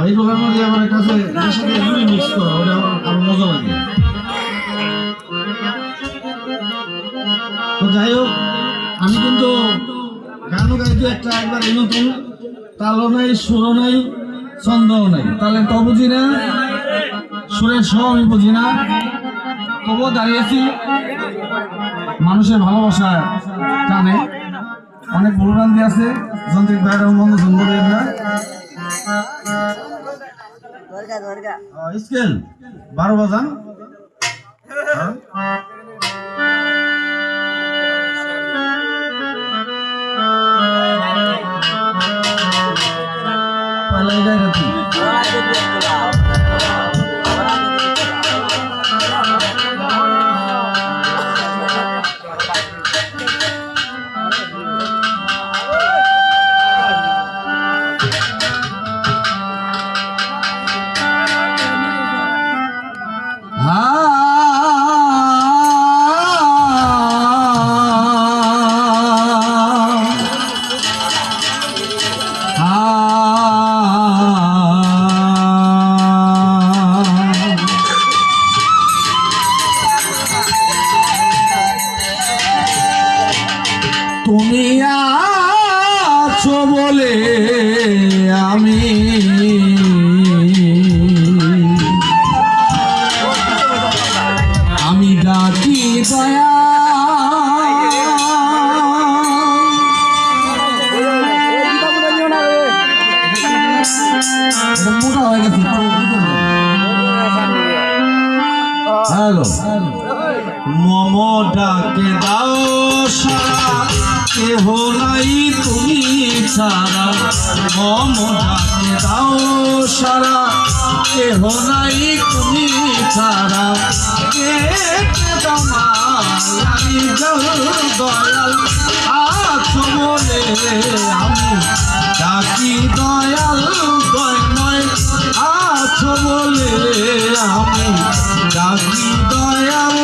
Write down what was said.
এইগুলোর মধ্যে আমার কাছে মিক্স করা ওটা আমার মজা লাগে। তো যাই হোক, আমি কিন্তু গানও গাইতে একটা একবার নতুন, তালও নাই, সুরও নাই, ছন্দও নাই, তাহলে তো বুঝি না, সুরের সহ আমি বুঝি না, তবুও দাঁড়িয়েছি মানুষের ভালোবাসা টানে। অনেক ভুলভ্রান্তি আছে, যন্ত্রিক ভাইয়ের মন্দ সুন্দর না স্কেল 12 বাজান। তুমি আছো বলে আমি ডাকি দয়া, মোটা হয়ে গেছে। হ্যালো, মম ডাকে দাও সারা, কেহ নাই তুমি ছাড়া, মম ডাকে দাও সারা, কেহ নাই তুমি ছাড়া, কে আমি দয়াল আছো বলে আমি ডাকি দয়াল, দয়াময় আছো বলে আমি ডাকি দয়াল।